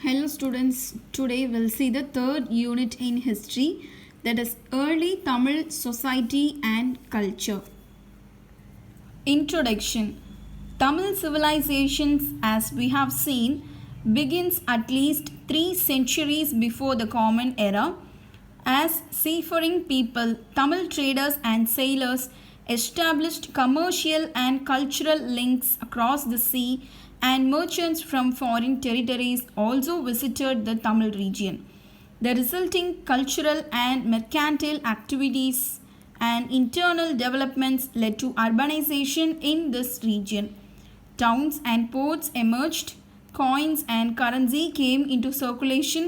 Hello students, today we'll see the third unit in history, that is early Tamil society and culture. Introduction. Tamil civilizations, as we have seen, begins at least 3 centuries before the Common Era. As seafaring people, Tamil traders and sailors established commercial and cultural links across the sea, and merchants from foreign territories also visited the Tamil region. The resulting cultural and mercantile activities and internal developments led to urbanization in this region. Towns and ports emerged, coins and currency came into circulation,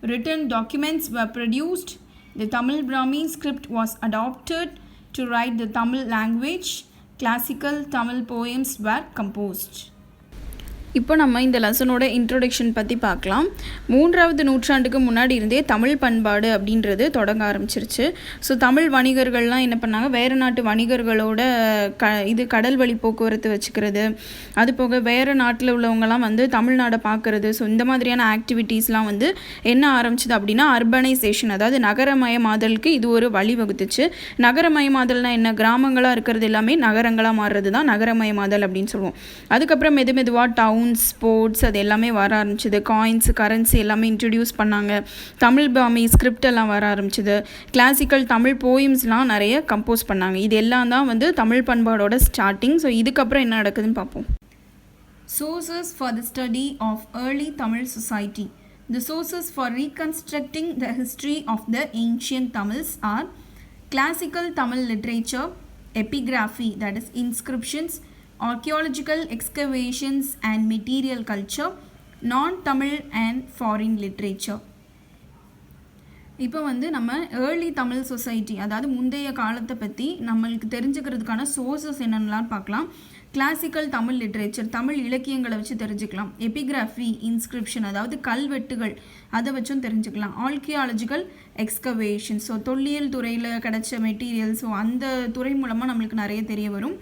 written documents were produced, the Tamil Brahmi script was adopted to write the Tamil language, classical Tamil poems were composed. இப்போ நம்ம இந்த லெசனோட introduction பற்றி பார்க்கலாம். 3வது நூற்றாண்டுக்கு முன்னாடி இருந்தே தமிழ் பண்பாடு அப்படின்றது தொடங்க ஆரம்பிச்சிருச்சு. ஸோ தமிழ் வணிகர்கள்லாம் என்ன பண்ணாங்க, வேறு நாட்டு வணிகர்களோட கடல் வழி போக்குவரத்து வச்சுக்கிறது, அது போக வேறு நாட்டில் உள்ளவங்கலாம் தமிழ்நாடை பார்க்குறது. ஸோ இந்த மாதிரியான ஆக்டிவிட்டீஸ்லாம் என்ன ஆரம்பிச்சிது அப்படின்னா அர்பனைசேஷன், அதாவது நகரமயமாதலுக்கு இது ஒரு வழிவகுத்துச்சு. நகரமயமாதல்னால் என்ன, கிராமங்களாக இருக்கிறது எல்லாமே நகரங்களாக மாறுறது தான் நகரமயமாதல் அப்படின்னு சொல்லுவோம். அதுக்கப்புறம் மெதுவாக டவுன், ஸ்போர்ட்ஸ் அது எல்லாமே வர ஆரம்பிச்சிது. காயின்ஸ், கரன்சி எல்லாமே இன்ட்ரடியூஸ் பண்ணாங்க. தமிழ் பாமி ஸ்கிரிப்ட் எல்லாம் வர ஆரம்பிச்சிது. கிளாசிக்கல் தமிழ் போயிம்ஸ்லாம் நிறைய கம்போஸ் பண்ணாங்க. இது எல்லாம் தான் தமிழ் பண்பாடோட ஸ்டார்டிங். ஸோ இதுக்கப்புறம் என்ன நடக்குதுன்னு பார்ப்போம். Sources for the study of early Tamil society. The sources for reconstructing the history of the ancient Tamils are classical Tamil literature, epigraphy, that is inscriptions, archaeological excavations and material culture, non-Tamil and foreign literature. இப்போ நம்ம early Tamil society, அதாவது முந்தைய காலத்தை பற்றி நம்மளுக்கு தெரிஞ்சுக்கிறதுக்கான sources என்னென்னலாம் பார்க்கலாம். Classical Tamil literature, Tamil இலக்கியங்களை வச்சு தெரிஞ்சுக்கலாம். எபிகிராஃபி, இன்ஸ்கிரிப்ஷன், அதாவது கல்வெட்டுகள், அதை வச்சும் தெரிஞ்சுக்கலாம். ஆர்கியாலஜிக்கல் எக்ஸ்கவேஷன், ஸோ தொல்லியல் துறையில் கிடைச்ச மெட்டீரியல், ஸோ அந்த துறை மூலமாக நம்மளுக்கு நிறைய தெரிய வரும்.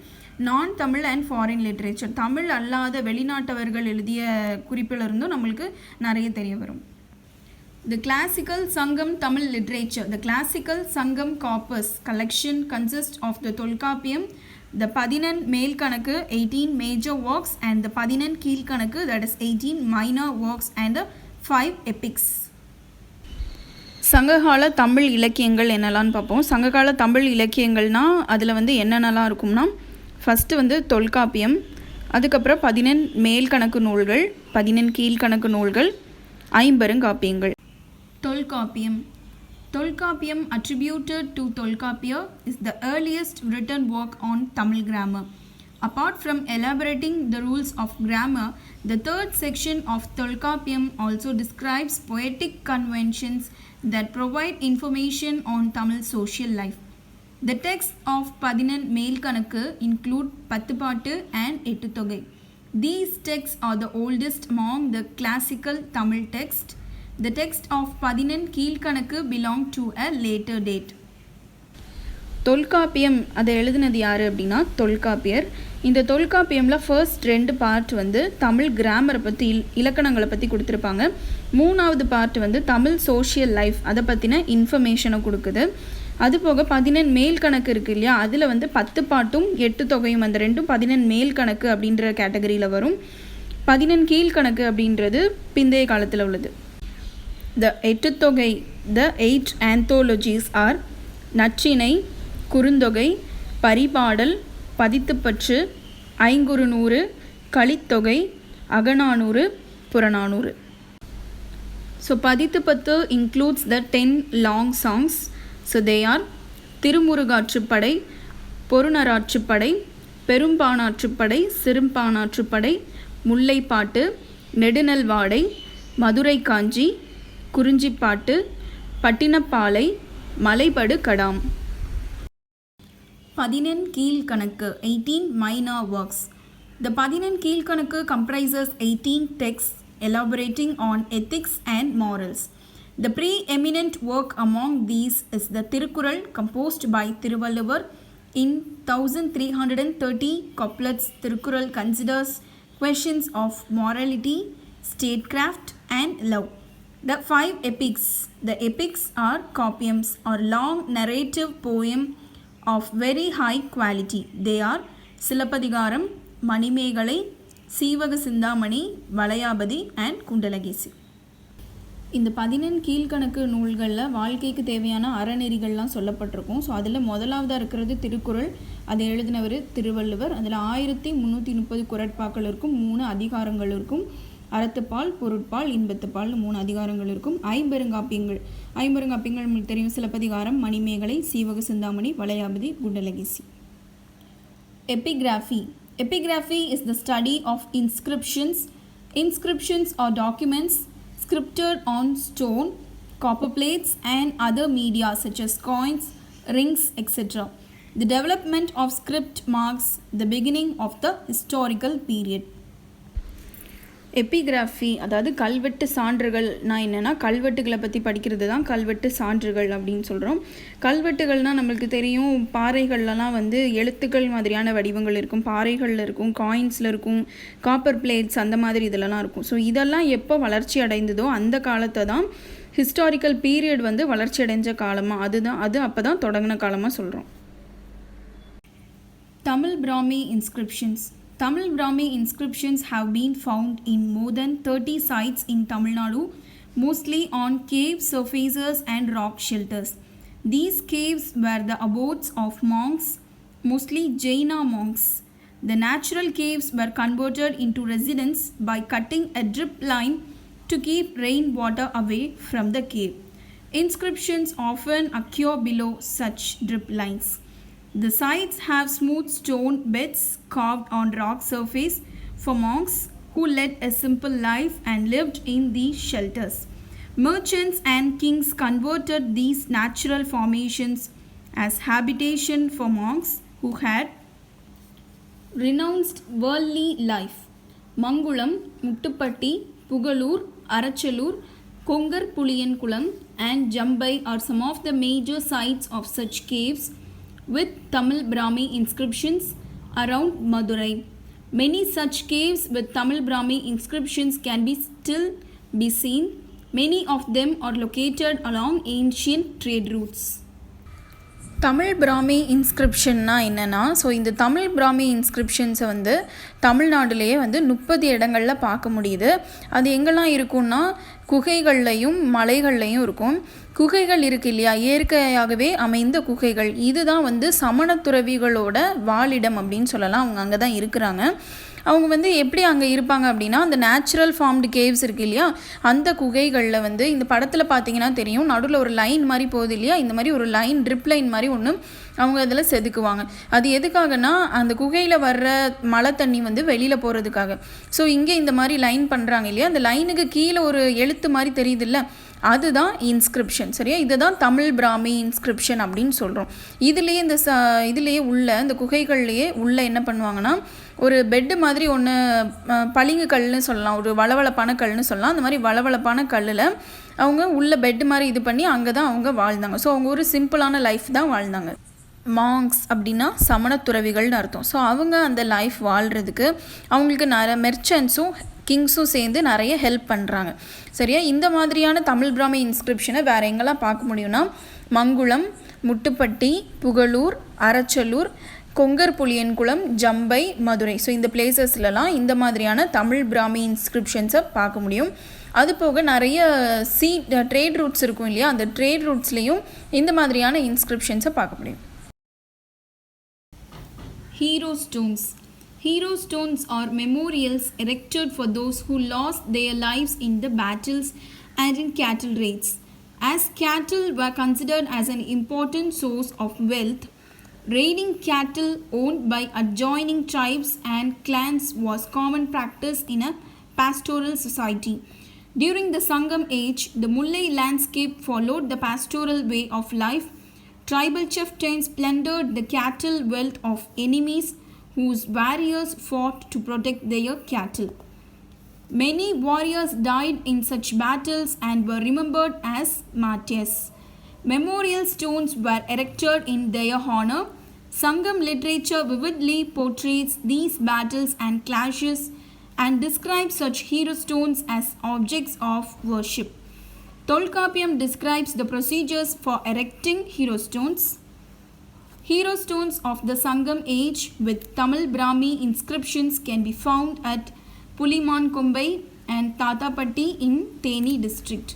நான் Tamil and foreign literature, Tamil அல்லாத வெளிநாட்டவர்கள் எழுதிய குறிப்பிலிருந்தும் நம்மளுக்கு நிறைய தெரிய வரும். The classical Sangam Tamil literature, the classical Sangam corpus collection consists of the Tolkappiyam, the Padinan Melkanakku 18 major works, and the Padinan Keelkanakku, that is 18 minor works, and the 5 epics. சங்ககால தமிழ் இலக்கியங்கள் என்னெல்லாம்னு பார்ப்போம். சங்ககால தமிழ் இலக்கியங்கள்னால் அதில் என்னென்னலாம் இருக்கும்னா, ஃபஸ்ட்டு தொல்காப்பியம், அதுக்கப்புறம் 14 மேல்கணக்கு நூல்கள், 14 கீழ்கணக்கு நூல்கள், 50 காப்பியங்கள். Tolkappiyam. Tolkappiyam, attributed to Tolkappia, is the earliest written work on Tamil grammar. Apart from elaborating the rules of grammar, the third section of Tolkappiyam also describes poetic conventions that provide information on Tamil social life. The texts of Padinan Melkanakku include Pathupattu and Ettutogai. These texts are the oldest among the classical Tamil texts. The text of Padinan Keelkanakku belong to a later date. Tolkappiyam அதை எழுதினது யார் அப்படின்னா தொல்காப்பியர். இந்த தொல்காப்பியமில் first 2 part Tamil கிராமரை பற்றி, இலக்கணங்களை பற்றி கொடுத்துருப்பாங்க. 3வது part Tamil social life, அதை பற்றின இன்ஃபர்மேஷனை கொடுக்குது. அதுபோக 14 மேல் கணக்கு இருக்குது இல்லையா, அதில் 10 பாட்டும் 8 தொகையும், அந்த ரெண்டும் 14 மேல் கணக்கு அப்படின்ற கேட்டகரியில் வரும். 14 கீழ்கணக்கு அப்படின்றது பிந்தைய காலத்தில் உள்ளது. The 8 தொகை, the 8 anthologies are Natrinai, Kurunthogai, Paripadal, பதித்துப்பற்று, Ainkurunuru, Kalithogai, Akananuru, Purananuru. So பதித்துப்பத்து includes the 10 long songs. So they are Thirumurugaatruppadai, Porunararruppadai, Perumpanarruppadai, சிறும்பானாற்றுப்படை, Mullaippattu, Nedunalvadai, Madurai Kanchi, Kurinjipattu, Pattinappalai, மலைபடு கடாம். 14 Kilkanakku, 18 minor works. The 14 Kilkanakku comprises 18 texts elaborating on ethics and morals. The preeminent work among these is the Tirukkural, composed by Thiruvalluvar in 1330 couplets. Tirukkural considers questions of morality, statecraft and love. The 5 epics. The epics are copiums or long narrative poem of very high quality. They are Silappatikaram, Manimekalai, Seevaka Chintamani, Valayapathi and Kundalakesi. இந்த 14 கீழ்கணக்கு நூல்களில் வாழ்க்கைக்கு தேவையான அறநெறிகள்லாம் சொல்லப்பட்டிருக்கும். So அதில் முதலாவதாக இருக்கிறது திருக்குறள். அதை எழுதினவர் திருவள்ளுவர். அதில் 1330 குறட்பாக்கள் இருக்கும், 3 அதிகாரங்கள் இருக்கும். அறத்துப்பால், பொருட்பால், இன்பத்துப்பால் 3 அதிகாரங்கள் இருக்கும். ஐம்பெருங்காப்பியங்கள் உங்களுக்கு தெரியும், Silappatikaram, Manimekalai, Seevaka Chintamani, Valayapathi, Kundalakesi. Epigraphy. Epigraphy is the study of inscriptions. Inscriptions are documents scripted on stone, copper plates and other media such as coins, rings, etc. The development of script marks the beginning of the historical period. Epigraphy அதாவது கல்வெட்டு சான்றுகள். நான் என்னென்னா கல்வெட்டுகளை பற்றி படிக்கிறது தான் கல்வெட்டு சான்றுகள் அப்படின்னு சொல்கிறோம். கல்வெட்டுகள்னால் நம்மளுக்கு தெரியும், பாறைகள்லாம் வந்து எழுத்துக்கள் மாதிரியான வடிவங்கள் இருக்கும், பாறைகளில் இருக்கும், காயின்ஸில் இருக்கும், காப்பர் பிளேட்ஸ் அந்த மாதிரி இதெல்லாம் இருக்கும். ஸோ இதெல்லாம் எப்போ வளர்ச்சி அடைந்ததோ அந்த காலத்தை தான் ஹிஸ்டாரிக்கல் பீரியட் வந்து வளர்ச்சி அடைஞ்ச காலமாக அது அப்போ தான் தொடங்கின காலமாக சொல்கிறோம். Tamil Brahmi inscriptions. Tamil Brahmi inscriptions have been found in more than 30 sites in Tamil Nadu, mostly on cave surfaces and rock shelters. These caves were the abodes of monks, mostly Jaina monks. The natural caves were converted into residence by cutting a drip line to keep rainwater away from the cave. Inscriptions often occur below such drip lines. The sites have smooth stone beds carved on rock surface for monks who led a simple life and lived in these shelters. Merchants and kings converted these natural formations as habitation for monks who had renounced worldly life. Mangulam, Muttupatti, Pugalur, Arachalur, Kongar Puliyankulam and Jambai are some of the major sites of such caves with Tamil Brahmi inscriptions around Madurai. Many such caves with Tamil Brahmi inscriptions can still be seen. Many of them are located along ancient trade routes. Tamil Brahmi இன்ஸ்கிரிப்ஷன்னா என்னென்னா, so இந்த தமிழ் பிராமி இன்ஸ்கிரிப்ஷன்ஸை வந்து தமிழ்நாடுலேயே வந்து 30 இடங்களில் பார்க்க முடியுது. அது எங்கெல்லாம் இருக்குன்னா குகைகள்லையும் மலைகள்லையும் இருக்கும். குகைகள் இருக்குது இல்லையா, இயற்கையாகவே அமைந்த குகைகள். இதுதான் வந்து சமணத்துறவிகளோட வாழிடம் அப்படின்னு சொல்லலாம். அவங்க அங்கே தான் இருக்கிறாங்க. அவங்க வந்து எப்படி அங்கே இருப்பாங்க அப்படின்னா, அந்த நேச்சுரல் ஃபார்ம்டு கேவ்ஸ் இருக்குது இல்லையா, அந்த குகைகளில் வந்து இந்த படத்தில் பார்த்தீங்கன்னா தெரியும், நடுவில் ஒரு லைன் மாதிரி போகுது இல்லையா, இந்த மாதிரி ஒரு லைன் ட்ரிப் லைன் மாதிரி ஒன்று அவங்க அதில் செதுக்குவாங்க. அது எதுக்காகனா அந்த குகையில் வர்ற மழை தண்ணி வந்து வெளியில் போகிறதுக்காக. ஸோ இங்கே இந்த மாதிரி லைன் பண்ணுறாங்க இல்லையா, அந்த லைனுக்கு கீழே ஒரு எழுத்து மாதிரி தெரியுது இல்லை, அதுதான் இன்ஸ்கிரிப்ஷன். சரியா, இதுதான் தமிழ் பிராமி இன்ஸ்கிரிப்ஷன் அப்படின்னு சொல்கிறோம். இதுலேயே இதுலேயே உள்ள இந்த குகைகள்லேயே உள்ள என்ன பண்ணுவாங்கன்னா, ஒரு பெட்டு மாதிரி ஒன்று பளிங்கு கல்னு சொல்லலாம், ஒரு வளவளப்பான கல்னு சொல்லலாம். அந்த மாதிரி வளவளப்பான கல்லில் அவங்க உள்ள பெட்டு மாதிரி இது பண்ணி அங்கே தான் அவங்க வாழ்ந்தாங்க. ஸோ அவங்க ஒரு சிம்பிளான லைஃப் தான் வாழ்ந்தாங்க. மாங்க்ஸ் அப்படின்னா சமணத்துறவிகள்னு அர்த்தம். ஸோ அவங்க அந்த லைஃப் வாழ்கிறதுக்கு அவங்களுக்கு நிறைய மெர்ச்சன்ட்ஸும் கிங்ஸும் சேர்ந்து நிறைய ஹெல்ப் பண்ணுறாங்க. சரியா, இந்த மாதிரியான தமிழ் பிராமி இன்ஸ்கிரிப்ஷனை வேறு எங்கெல்லாம் பார்க்க முடியும்னா, மங்குளம், முட்டுப்பட்டி, புகழூர், அரச்சலூர், கொங்கர் புளியன்குளம், ஜம்பை, மதுரை. ஸோ இந்த பிளேசஸ்லலாம் இந்த மாதிரியான தமிழ் பிராமி இன்ஸ்கிரிப்ஷன்ஸை பார்க்க முடியும். அது போக நிறைய ட்ரேட் ரூட்ஸ் இருக்கும் இல்லையா, அந்த ட்ரேட் ரூட்ஸ்லேயும் இந்த மாதிரியான இன்ஸ்கிரிப்ஷன்ஸை பார்க்க முடியும். Hero stones. Hero stones are memorials erected for those who lost their lives in the battles and in cattle raids. As cattle were considered as an important source of wealth, raiding cattle owned by adjoining tribes and clans was common practice in a pastoral society. During the Sangam age, the Mullai landscape followed the pastoral way of life. Tribal chieftains plundered the cattle wealth of enemies whose warriors fought to protect their cattle. Many warriors died in such battles and were remembered as martyrs. Memorial stones were erected in their honor. Sangam literature vividly portrays these battles and clashes and describes such hero stones as objects of worship. Tolkappiyam describes the procedures for erecting hero stones. Hero stones of the Sangam age with Tamil Brahmi inscriptions can be found at Pulimankombai and Tatapatti in Theni district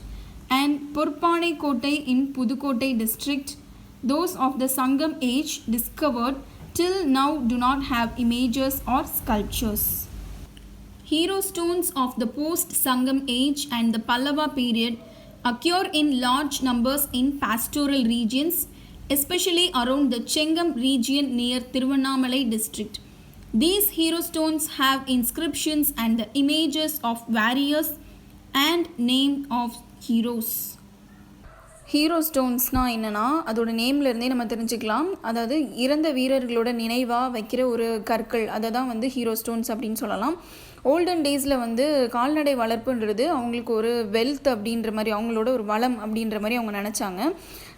and Purpanai Kotai in Pudukkottai district. Those of the Sangam age discovered till now do not have images or sculptures. Hero stones of the post-Sangam age and the Pallava period occur in large numbers in pastoral regions, especially around the Chengam region near Tiruvannamalai district. These hero stones have inscriptions and the images of warriors and name of heroes. Hero ஸ்டோன்ஸ்னால் என்னென்னா அதோட நேம்லேருந்தே நம்ம தெரிஞ்சுக்கலாம். அதாவது இறந்த வீரர்களோட நினைவாக வைக்கிற ஒரு கற்கள், அதை தான் வந்து ஹீரோ ஸ்டோன்ஸ் அப்படின்னு சொல்லலாம். ஓல்டன் டேஸில் வந்து கால்நடை வளர்ப்புன்றது அவங்களுக்கு ஒரு வெல்த் அப்படின்ற மாதிரி, அவங்களோட ஒரு வளம் அப்படின்ற மாதிரி அவங்க நினச்சாங்க.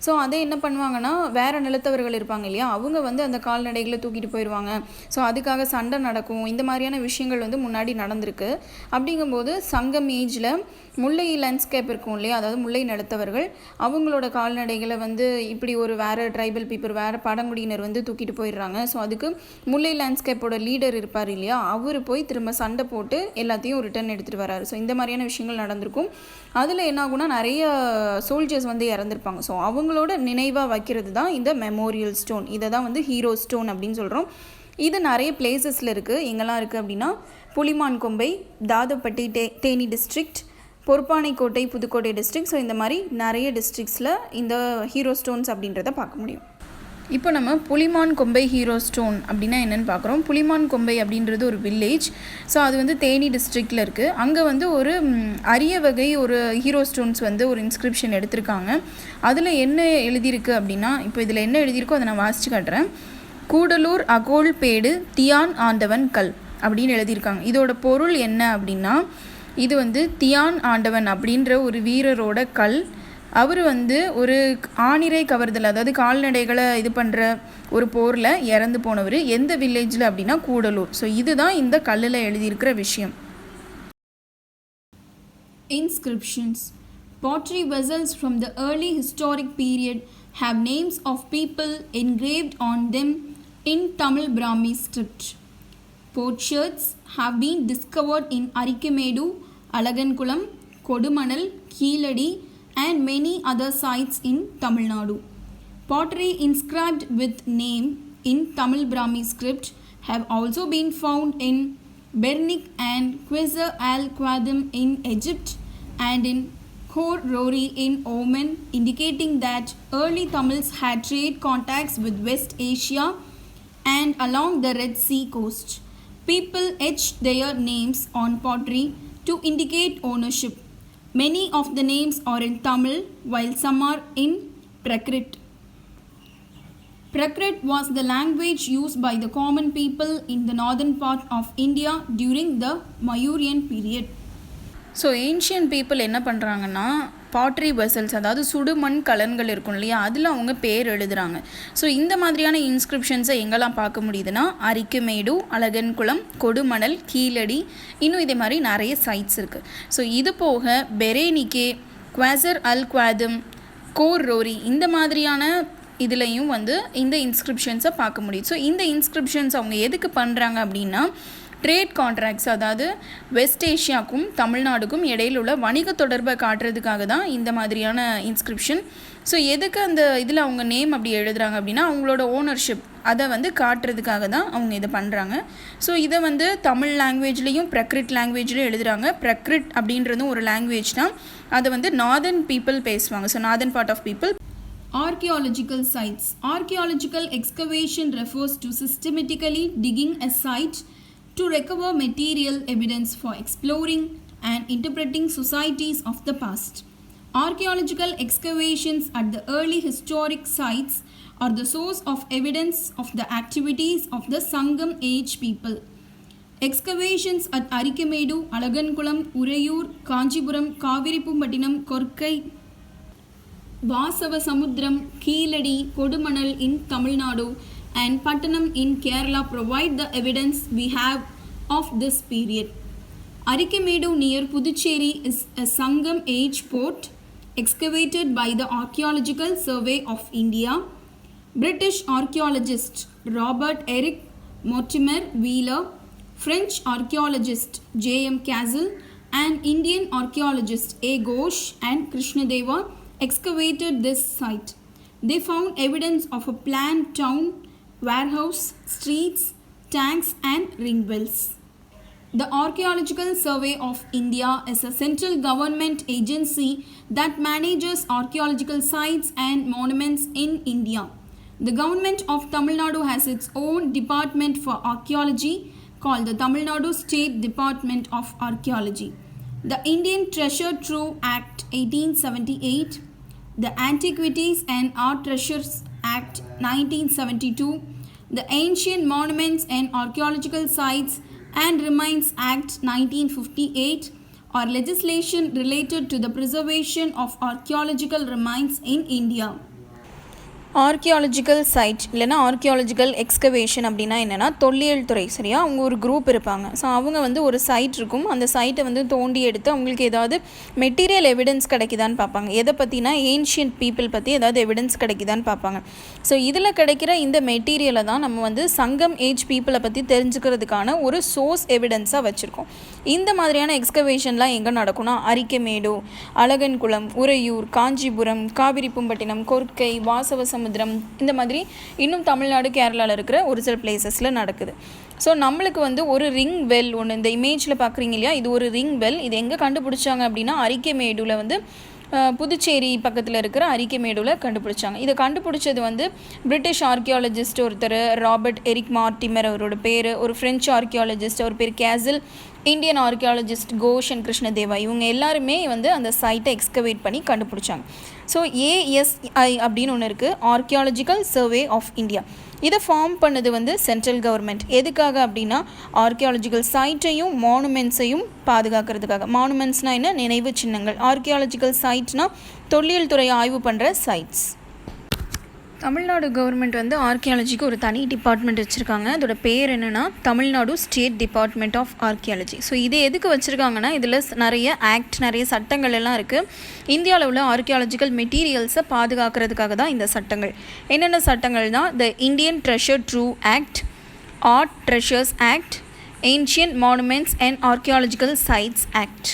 ஸோ அதை என்ன பண்ணுவாங்கன்னா, வேறு நிலத்தவர்கள் இருப்பாங்க இல்லையா, அவங்க வந்து அந்த கால்நடைகளை தூக்கிட்டு போயிடுவாங்க. ஸோ அதுக்காக சண்டை நடக்கும். இந்த மாதிரியான விஷயங்கள் வந்து முன்னாடி நடந்திருக்கு. அப்படிங்கும்போது சங்கம் ஏஜில் முல்லை லேண்ட்ஸ்கேப் இருக்கும் இல்லையா, அதாவது முல்லை நிலத்தவர்கள் அவங்களோட கால்நடைகளை வந்து இப்படி ஒரு வேறு ட்ரைபல் பீப்புள், வேறு பழங்குடியினர் வந்து தூக்கிட்டு போயிடுறாங்க. ஸோ அதுக்கு முல்லை லேண்ட்ஸ்கேப்போட லீடர் இருப்பார் இல்லையா, அவர் போய் திரும்ப சண்டை போட்டு எல்லாத்தையும் ரிட்டர்ன் எடுத்துகிட்டு வராரு. ஸோ இந்த மாதிரியான விஷயங்கள் நடந்திருக்கும். அதில் என்ன ஆகுனா, நிறைய சோல்ஜர்ஸ் வந்து இறந்துருப்பாங்க. ஸோ அவங்களோட நினைவாக வைக்கிறது தான் இந்த மெமோரியல் ஸ்டோன். இதை தான் வந்து ஹீரோ ஸ்டோன் அப்படின்னு சொல்கிறோம். இது நிறைய பிளேசஸில் இருக்குது. எங்கெல்லாம் இருக்குது அப்படின்னா, Pulimankombai, Thathappatti Theni district, Porupanaikottai Pudukkottai district. So இந்த மாதிரி நிறைய டிஸ்ட்ரிக்ஸில் இந்த ஹீரோ ஸ்டோன்ஸ் அப்படின்றத பார்க்க முடியும். இப்போ நம்ம புலிமான்கொம்பை ஹீரோ ஸ்டோன் அப்படின்னா என்னென்னு பார்க்குறோம். புலிமான்கொம்பை அப்படின்றது ஒரு வில்லேஜ். ஸோ அது வந்து தேனி டிஸ்ட்ரிக்டில் இருக்குது. அங்கே வந்து ஒரு அரிய வகை ஒரு ஹீரோ ஸ்டோன்ஸ் வந்து ஒரு இன்ஸ்கிரிப்ஷன் எடுத்திருக்காங்க. அதில் என்ன எழுதியிருக்கு அப்படின்னா, இப்போ இதில் என்ன எழுதியிருக்கோ அதை நான் வாசித்து காட்டுறேன். கூடலூர் அகோல் பேடு தியான் ஆண்டவன் கல் அப்படின்னு எழுதியிருக்காங்க. இதோட பொருள் என்ன அப்படின்னா, இது வந்து தியான் ஆண்டவன் அப்படின்ற ஒரு வீரரோட கல். அவர் வந்து ஒரு ஆணிரை கவர்தல், அதாவது கால்நடைகளை இது பண்ணுற ஒரு போரில் இறந்து போனவர். எந்த வில்லேஜில் அப்படின்னா கூடலூர். ஸோ இதுதான் இந்த கல்லில் எழுதியிருக்கிற விஷயம். Inscriptions. Pottery vessels from the early historic period have names of people engraved on them in Tamil Brahmi script. Potsherds have been discovered in Arikamedu, Alagankulam, Kodumanal, Keeladi and many other sites in Tamil Nadu. Pottery inscribed with name in Tamil Brahmi script have also been found in Bernik and Qasr al-Qadim in Egypt and in Khor Rori in Oman, indicating that early Tamils had trade contacts with West Asia and along the Red Sea coast. People etched their names on pottery to indicate ownership. Many of the names are in Tamil while some are in Prakrit. Prakrit was the language used by the common people in the northern part of India during the Mayuryan period. So ancient people என்ன பண்ணுறாங்கன்னா, பாட்ரி vessels, அதாவது சுடுமண் கலன்கள் இருக்கும் இல்லையா, அதில் அவங்க பேர் எழுதுகிறாங்க. So இந்த மாதிரியான இன்ஸ்கிரிப்ஷன்ஸை எங்கெல்லாம் பார்க்க முடியுதுன்னா, அரிக்கமேடு, அழகன்குளம், கொடுமணல், கீழடி, இன்னும் இதே மாதிரி நிறைய சைட்ஸ் இருக்குது. ஸோ இது போக பெரேனிகே, குவாசர் அல் குவாதம், கோர் ரோரி, இந்த மாதிரியான இதுலேயும் வந்து இந்த இன்ஸ்கிரிப்ஷன்ஸை பார்க்க முடியும். ஸோ இந்த இன்ஸ்கிரிப்ஷன்ஸ் அவங்க எதுக்கு பண்ணுறாங்க அப்படின்னா, ட்ரேட் கான்ட்ராக்ட்ஸ், அதாவது வெஸ்ட் ஏஷியாவுக்கும் தமிழ்நாடுக்கும் இடையில் உள்ள வணிக தொடர்பை காட்டுறதுக்காக தான் இந்த மாதிரியான இன்ஸ்கிரிப்ஷன். ஸோ எதுக்கு அந்த இதில் அவங்க நேம் அப்படி எழுதுகிறாங்க அப்படின்னா, அவங்களோட ஓனர்ஷிப் அதை வந்து காட்டுறதுக்காக தான் அவங்க இதை பண்ணுறாங்க. ஸோ இதை வந்து தமிழ் லாங்குவேஜ்லேயும் பிரக்ரிட் லாங்குவேஜ்லேயும் எழுதுகிறாங்க. பிரக்ரிட் அப்படின்றதும் ஒரு லாங்குவேஜ் தான். அதை வந்து நார்தர்ன் பீப்புள் பேசுவாங்க. So northern part of people. Archaeological sites. Archaeological excavation refers to systematically digging a site to recover material evidence for exploring and interpreting societies of the past. Archaeological excavations at the early historic sites are the source of evidence of the activities of the Sangam age people. Excavations at Arikamedu, Alagankulam, Urayur, Kanchipuram, Kaviripumbattinam, Korkai, Vasavasamudram, Keeladi, Kodumanal in Tamil Nadu and Pattanam in Kerala provide the evidence we have of this period. Arikemedu near Puducherry is a Sangam age port excavated by the Archaeological Survey of India. British archaeologist Robert Eric Mortimer Wheeler, French archaeologist J.M. Castle, and Indian archaeologist A. Ghosh and Krishnadeva excavated this site. They found evidence of a planned town, warehouse, streets, tanks, and ring wells. The Archaeological Survey of India is a central government agency that manages archaeological sites and monuments in India. The government of Tamil Nadu has its own department for archaeology called the Tamil Nadu State Department of Archaeology. The Indian Treasure Trove Act 1878, the Antiquities and Art Treasures Act 1972, the Ancient Monuments and Archaeological Sites and Remains Act 1958 are legislation related to the preservation of archaeological remains in India. Archaeological side இல்லைனா archaeological excavation அப்படின்னா என்னென்னா தொல்லியல் துறை, சரியா? அவங்க ஒரு group இருப்பாங்க. So அவங்க வந்து ஒரு சைட் இருக்கும், அந்த சைட்டை வந்து தோண்டி எடுத்து அவங்களுக்கு ஏதாவது மெட்டீரியல் எவிடன்ஸ் கிடைக்குதான்னு பார்ப்பாங்க. எதை பற்றினா ஏன்ஷியன்ட் பீப்புள் பற்றி ஏதாவது எவிடன்ஸ் கிடைக்குதான்னு பார்ப்பாங்க. ஸோ இதில் கிடைக்கிற இந்த மெட்டீரியலை தான் நம்ம வந்து சங்கம் ஏஜ் பீப்புளை பற்றி தெரிஞ்சுக்கிறதுக்கான ஒரு சோர்ஸ் எவிடன்ஸாக வச்சுருக்கோம். இந்த மாதிரியான எக்ஸ்கவேஷன்லாம் எங்கே நடக்கும்னா அரிக்கமேடு, அழகன்குளம், உறையூர், காஞ்சிபுரம், காவிரிப்பூம்பட்டினம், கொர்க்கை, வாசவசமுத்திரம், இந்த மாதிரி இன்னும் தமிழ்நாடு, கேரளாவில் இருக்கிற ஒரு சில பிளேசஸில் நடக்குது. ஸோ நம்மளுக்கு வந்து ஒரு ரிங் வெல் ஒன்று இந்த இமேஜில் பார்க்குறீங்க இல்லையா, இது ஒரு ரிங் வெல். இது எங்கே கண்டுபிடிச்சாங்க அப்படின்னா அரிக்கமேடுவில் வந்து புதுச்சேரி பக்கத்தில் இருக்கிற அரிக்கமேடுவில் கண்டுபிடிச்சாங்க. இதை கண்டுபிடிச்சது வந்து பிரிட்டிஷ் ஆர்கியாலஜிஸ்ட் ஒருத்தர் ராபர்ட் எரிக் மார்டிமர் அவரோட பேர், ஒரு ஃப்ரெஞ்ச் ஆர்கியாலஜிஸ்ட் அவர் பேர் கேசில், Indian archaeologist Ghosh and Krishnadeva, இவங்க எல்லாருமே வந்து அந்த சைட்டை எக்ஸ்கவேட் பண்ணி கண்டுபிடிச்சாங்க. ஸோ ஏஎஸ்ஐ அப்படின்னு ஒன்று இருக்குது, ஆர்கியாலஜிக்கல் சர்வே ஆஃப் இந்தியா. இதை ஃபார்ம் பண்ணது வந்து சென்ட்ரல் கவர்மெண்ட். எதுக்காக அப்படின்னா ஆர்கியாலஜிக்கல் சைட்டையும் மானுமெண்ட்ஸையும் பாதுகாக்கிறதுக்காக. மானுமெண்ட்ஸ்னால் என்ன? நினைவு சின்னங்கள். ஆர்கியாலஜிக்கல் சைட்னால் தொல்லியல் துறை ஆய்வு பண்ணுற சைட்ஸ். தமிழ்நாடு கவர்மெண்ட் வந்து ஆர்கியாலஜிக்கு ஒரு தனி டிபார்ட்மெண்ட் வச்சுருக்காங்க. அதோட பேர் என்னென்னா Tamil Nadu state department of archaeology. So இது எதுக்கு வச்சுருக்காங்கன்னா இதில் நிறைய ஆக்ட், நிறைய சட்டங்கள் எல்லாம் இருக்குது. இந்தியாவில் உள்ள ஆர்கியாலஜிக்கல் மெட்டீரியல்ஸை பாதுகாக்கிறதுக்காக தான் இந்த சட்டங்கள். என்னென்ன சட்டங்கள்னால் the Indian treasure trove act, art treasures act, ancient monuments and archaeological sites act.